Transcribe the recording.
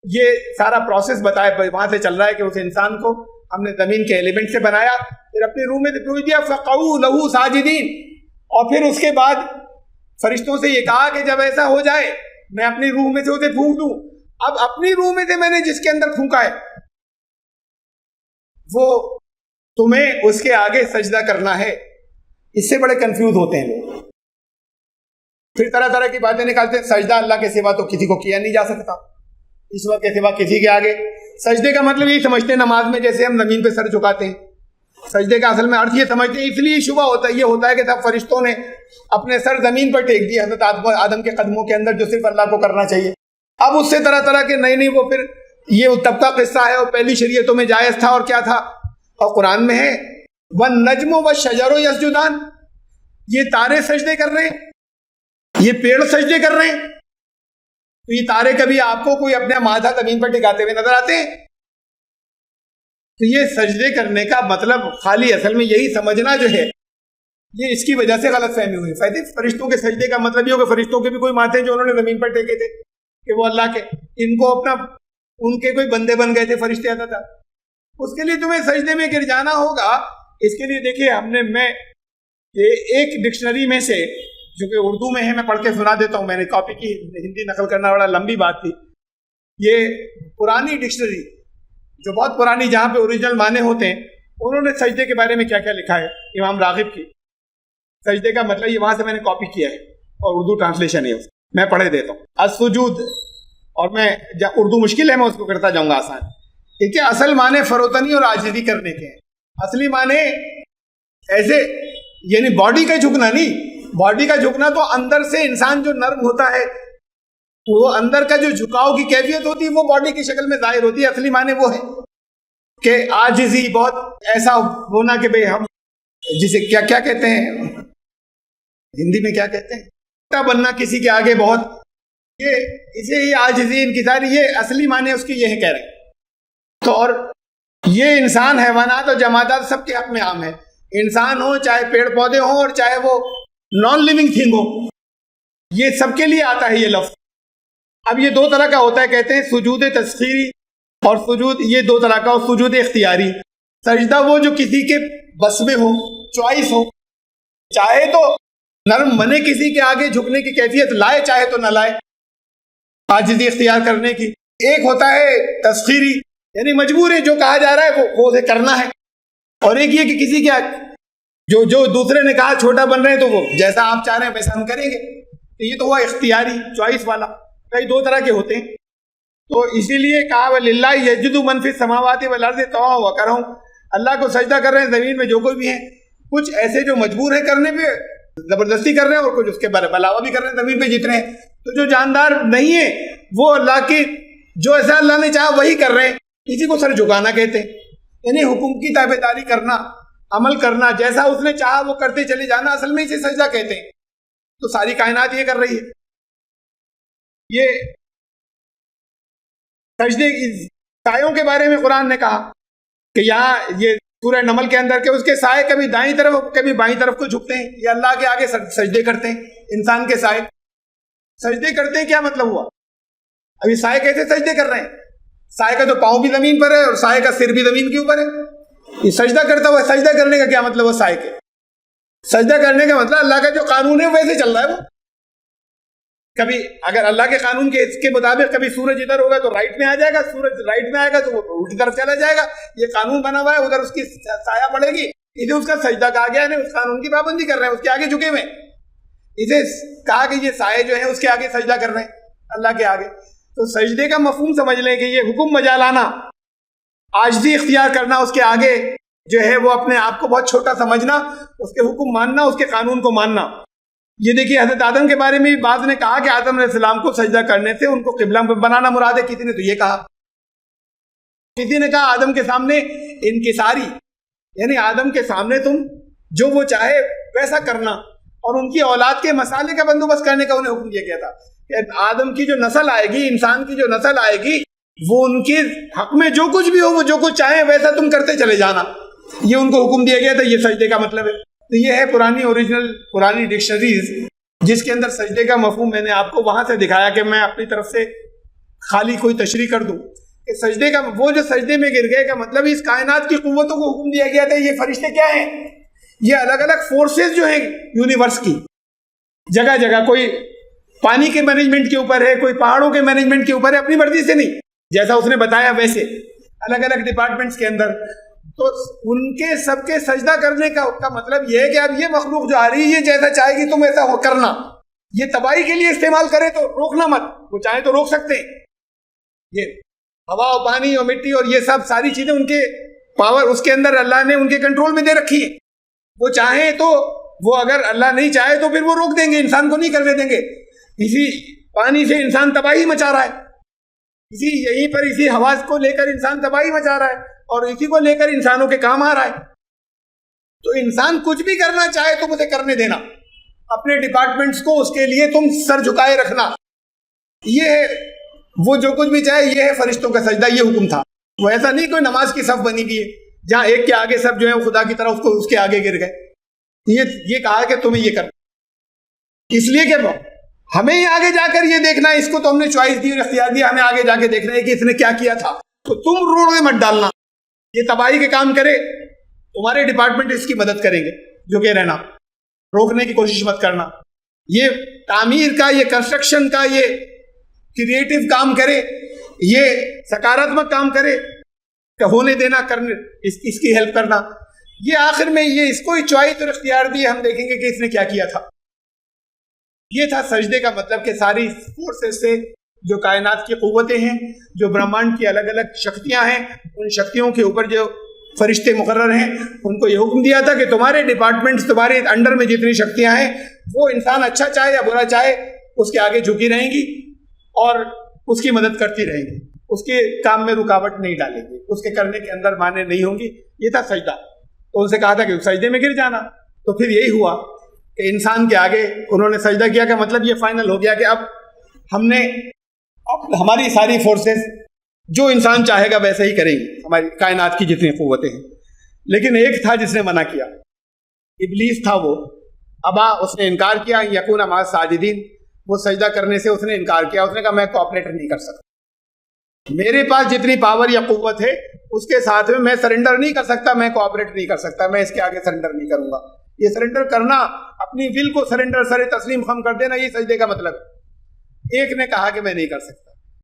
یہ سارا پروسیس بتایا وہاں سے چل رہا ہے کہ اس انسان کو ہم نے زمین کے ایلیمنٹ سے بنایا، پھر اپنی روح میں بھیج دیا فقعوا لہ ساجدین، اور پھر اس کے بعد فرشتوں سے یہ کہا کہ جب ایسا ہو جائے میں اپنی روح میں سے اسے پھونک دوں۔ اب اپنی روح میں سے میں نے جس کے اندر پھونکا ہے وہ تمہیں اس کے آگے سجدہ کرنا ہے۔ اس سے بڑے کنفیوز ہوتے ہیں لوگ، پھر طرح طرح کی باتیں نکالتے ہیں۔ سجدہ اللہ کے سوا تو کسی کو کیا نہیں جا سکتا، اس وقت کے سوا کسی کے آگے۔ سجدے کا مطلب یہی سمجھتے ہیں نماز میں جیسے ہم زمین پہ سر جھکاتے ہیں، سجدے کا اصل میں ارتھ یہ سمجھتے ہیں، اس لیے شبہ ہوتا ہے، یہ ہوتا ہے کہ سب فرشتوں نے اپنے سر زمین پر ٹیک دیے حضرت آدم کے قدموں کے اندر، جو صرف اللہ کو کرنا چاہیے۔ اب اس سے طرح طرح کے نہیں وہ پھر یہ تب کا قصہ ہے، اور پہلی شریعتوں میں جائز تھا اور کیا تھا، اور قرآن میں ہے وَالنَّجْمُ وَالشَّجَرُ يَسْجُدَانِ، یہ تارے سجدے کر رہے ہیں، یہ پیڑ سجدے کر رہے ہیں، تو یہ تارے کبھی آپ کو کوئی اپنے مادہ زمین پر ٹکاتے ہوئے نظر آتے ہیں؟ تو یہ سجدے کرنے کا مطلب خالی اصل میں یہی سمجھنا جو ہے، یہ اس کی وجہ سے غلط فہمی ہوئی۔ فرشتوں کے سجدے کا مطلب یہ ہو کہ فرشتوں کے بھی کوئی ماتھے جو انہوں نے زمین پر ٹیکے تھے کہ وہ اللہ کے، ان کو اپنا ان کے کوئی بندے بن گئے تھے فرشتے آتا تھا، اس کے لیے تمہیں سجدے میں گر جانا ہوگا۔ اس کے لیے دیکھیے میں ایک ڈکشنری میں سے جو کہ اردو میں ہے میں پڑھ کے سنا دیتا ہوں، میں نے کاپی کی، ہندی نقل کرنا بڑا لمبی بات تھی۔ یہ پرانی ڈکشنری جو بہت پرانی، جہاں پہ اوریجنل معنی ہوتے ہیں، انہوں نے سجدے کے بارے میں کیا کیا لکھا ہے، امام راغب کی سجدے کا مطلب یہ وہاں سے میں نے کاپی کیا ہے اور اردو ٹرانسلیشن ہے، میں پڑھے دیتا ہوں۔ السجود، اور میں اردو مشکل ہے میں اس کو کرتا جاؤں گا آسان، کیونکہ اصل معنی فروتنی اور عاجزی کرنے کے ہیں۔ اصلی معنی ایسے یعنی باڈی کا جھکنا نہیں، باڈی کا جھکنا تو اندر سے انسان جو نرم ہوتا ہے، وہ اندر کا جو جھکاؤ کی کیفیت ہوتی ہے وہ باڈی کی شکل میں ظاہر ہوتی ہے۔ اصلی معنی وہ ہے کہ عاجزی، بہت ایسا ہونا کہ بھئی ہم جسے کیا کہتے ہیں ہندی میں کیا کہتے ہیں، بننا کسی کے آگے بہت، یہ اسے ہی عاجزی انکساری، یہ اصلی معنی اس کی یہ کہہ رہے ہیں۔ تو اور یہ انسان، حیوانات اور جمادات سب کے حق میں عام ہے، انسان ہو چاہے پیڑ پودے ہوں اور چاہے وہ نان لیونگ تھنگ ہو، یہ سب کے لیے آتا ہے یہ لفظ۔ اب یہ دو طرح کا ہوتا ہے، کہتے ہیں سجود تسخیری اور سجود، یہ دو طرح کا، اور سجود اختیاری۔ سجدہ وہ جو کسی کے بس میں ہو، چوائس ہو، چاہے تو نرم بنے کسی کے آگے جھکنے کی کیفیت لائے، چاہے تو نہ لائے، عاجزی اختیار کرنے کی۔ ایک ہوتا ہے تسخیری، یعنی مجبور ہے، جو کہا جا رہا ہے وہ اسے کرنا ہے، اور ایک یہ کہ کسی کے جو دوسرے نے کہا چھوٹا بن رہے ہیں تو وہ جیسا آپ چاہ رہے ہیں ویسا ہم کریں گے، تو یہ تو ہوا اختیاری، چوائس والا۔ کئی دو طرح کے ہوتے ہیں، تو اسی لیے کہا وَلِلَّهِ يَسْجُدُ مَن فِي السَّمَاوَاتِ وَالْأَرْضِ طَوْعًا وَكَرْهًا، اللہ کو سجدہ کر رہے ہیں زمین میں جو کوئی بھی ہیں، کچھ ایسے جو مجبور ہے کرنے پہ زبردستی کر رہے ہیں، اور کچھ اس کے علاوہ بھی کر رہے ہیں زمین پہ جتنے ہیں۔ تو جو جاندار نہیں ہے وہ اللہ کی جو ایسا اللہ نے چاہا وہی کر رہے ہیں، اسی کو سر جھکانا کہتے ہیں، یعنی حکم کی تابعداری کرنا، عمل کرنا، جیسا اس نے چاہا وہ کرتے چلے جانا، اصل میں اسے سجدہ کہتے ہیں۔ تو ساری کائنات یہ کر رہی ہے۔ یہ سجدے سایوں کے بارے میں قرآن نے کہا کہ یہاں یہ سورہ نمل کے اندر کہ اس کے سائے کبھی دائیں طرف کبھی بائیں طرف کو جھکتے ہیں، یہ اللہ کے آگے سجدے کرتے ہیں۔ انسان کے سائے سجدے کرتے ہیں، کیا مطلب ہوا؟ ابھی سائے کیسے سجدے کر رہے ہیں؟ سائے کا تو پاؤں بھی زمین پر ہے اور سائے کا سر بھی زمین کے اوپر ہے، یہ سجدہ کرتا ہوا۔ سجدہ کرنے کا کیا مطلب ہے؟ سائے کے سجدہ کرنے کا مطلب اللہ کا جو قانون ہے ویسے چل رہا ہے وہ۔ کبھی اگر اللہ کے قانون کے اس کے مطابق کبھی سورج ادھر ہوگا تو رائٹ میں آ جائے گا، سورج رائٹ میں آئے گا تو وہ الٹی طرف چلا جائے گا، یہ قانون بنا ہوا ہے، ادھر اس کی سایہ پڑے گی، اسے اس کا سجدہ کہا گیا ہے، اس قانون کی پابندی کر رہے ہیں، اس کے آگے جھکے ہوئے، اسے کہا کہ یہ سائے جو ہیں اس کے آگے سجدہ کر رہے ہیں اللہ کے آگے۔ تو سجدے کا مفہوم سمجھ لیں کہ یہ حکم مجا لانا، عاجزی اختیار کرنا، اس کے آگے جو ہے وہ اپنے آپ کو بہت چھوٹا سمجھنا، اس کے حکم ماننا، اس کے قانون کو ماننا۔ یہ دیکھیے حضرت آدم کے بارے میں بعض نے کہا کہ آدم علیہ السلام کو سجدہ کرنے سے ان کو قبلہ بنانا مراد ہے، کسی نے تو یہ کہا، کسی نے کہا آدم کے سامنے انکساری، یعنی آدم کے سامنے تم جو وہ چاہے ویسا کرنا، اور ان کی اولاد کے مسالے کا بندوبست کرنے کا انہیں حکم دیا گیا تھا کہ آدم کی جو نسل آئے گی، انسان کی جو نسل آئے گی، وہ ان کے حق میں جو کچھ بھی ہو، وہ جو کچھ چاہیں ویسا تم کرتے چلے جانا، یہ ان کو حکم دیا گیا تھا۔ یہ سجدے کا مطلب ہے۔ تو یہ ہے پرانی ڈکشنریز جس کے اندر سجدے کا مفہوم میں نے آپ کو وہاں سے دکھایا کہ میں اپنی طرف سے خالی کوئی تشریح کر دوں کہ سجدے کا وہ جو سجدے میں گر گئے کا مطلب اس کائنات کی قوتوں کو حکم دیا گیا تھا یہ فرشتے کیا ہیں؟ یہ الگ الگ فورسز جو ہیں یونیورس کی، جگہ جگہ کوئی پانی کے مینجمنٹ کے اوپر ہے، کوئی پہاڑوں کے مینجمنٹ کے اوپر ہے، اپنی مرضی سے نہیں، جیسا اس نے بتایا ویسے الگ الگ ڈپارٹمنٹس کے اندر. تو ان کے سب کے سجدہ کرنے کا مطلب یہ ہے کہ اب یہ مخلوق جو آ رہی ہے یہ جیسا چاہے گی تم ایسا کرنا. یہ تباہی کے لیے استعمال کرے تو روکنا مت، وہ چاہے تو روک سکتے ہیں. یہ ہوا اور پانی اور مٹی اور یہ سب ساری چیزیں ان کے پاور اس کے اندر اللہ نے ان کے کنٹرول میں دے رکھی ہے. وہ چاہیں تو وہ اگر اللہ نہیں چاہے تو پھر وہ روک دیں گے، انسان کو نہیں کرنے دیں گے. اسی پانی سے انسان تباہی مچا رہا ہے، یہیں پر اسی ہوا کو لے کر انسان تباہی مچا رہا ہے اور اسی کو لے کر انسانوں کے کام آ رہا ہے. تو انسان کچھ بھی کرنا چاہے تو مجھے کرنے دینا، اپنے ڈپارٹمنٹس کو اس کے لیے تم سر جھکائے رکھنا. یہ ہے وہ جو کچھ بھی چاہے، یہ ہے فرشتوں کا سجدہ. یہ حکم تھا. وہ ایسا نہیں کوئی نماز کی صف بنی ہوئی ہے جہاں ایک کے آگے سب جو ہے خدا کی طرح اس کے آگے گر گئے. یہ کہا کہ تمہیں یہ کرنا، اس لیے کہ ہمیں ہی آگے جا کر یہ دیکھنا ہے. اس کو تو ہم نے چوائس دی اور اختیار دیا، ہمیں آگے جا کے دیکھنا ہے کہ اس نے کیا کیا تھا. تو تم روڑ میں مت ڈالنا. یہ تباہی کے کام کرے، تمہارے ڈپارٹمنٹ اس کی مدد کریں گے. جو کہ رہنا، روکنے کی کوشش مت کرنا. یہ تعمیر کا، یہ کنسٹرکشن کا، یہ کریٹو کام کرے، یہ سکاراتمک کام کرے کہ ہونے دینا، کرنے اس کی ہیلپ کرنا. یہ آخر میں یہ اس کو ہی چوائس اور اختیار دی. ہم دیکھیں گے کہ اس نے کیا کیا تھا. یہ تھا سجدے کا مطلب کہ ساری فورسز سے جو کائنات کی قوتیں ہیں، جو برہمانڈ کی الگ الگ شکتیاں ہیں، ان شکتیوں کے اوپر جو فرشتے مقرر ہیں ان کو یہ حکم دیا تھا کہ تمہارے ڈپارٹمنٹس، تمہارے انڈر میں جتنی شکتیاں ہیں وہ انسان اچھا چاہے یا برا چاہے اس کے آگے جھکی رہیں گی اور اس کی مدد کرتی رہیں گی. اس کے کام میں رکاوٹ نہیں ڈالیں گی، اس کے کرنے کے اندر مانے نہیں ہوں گی. یہ تھا سجدہ. تو ان سے کہا تھا کہ سجدے میں گر جانا. تو پھر یہی ہوا کہ انسان کے آگے انہوں نے سجدہ کیا. کا مطلب یہ فائنل ہو گیا کہ اب ہم نے ہماری ساری فورسز جو انسان چاہے گا ویسے ہی کریں گی، ہماری کائنات کی جتنی قوتیں ہیں. لیکن ایک تھا جس نے منع کیا، ابلیس تھا. وہ ابا، اس نے انکار کیا. یکون مع الساجدین، وہ سجدہ کرنے سے اس نے انکار کیا. اس نے کہا میں کوآپریٹ نہیں کر سکتا، میرے پاس جتنی پاور یا قوت ہے اس کے ساتھ میں سرنڈر نہیں کر سکتا، میں کوآپریٹ نہیں کر سکتا، میں اس کے آگے سرنڈر نہیں کروں گا. یہ سرنڈر کرنا، اپنی ول کو سرنڈر، سر تسلیم خم کر دینا، یہ سجدے کا مطلب. ایک نے کہا کہ میں نہیں کر سکتا.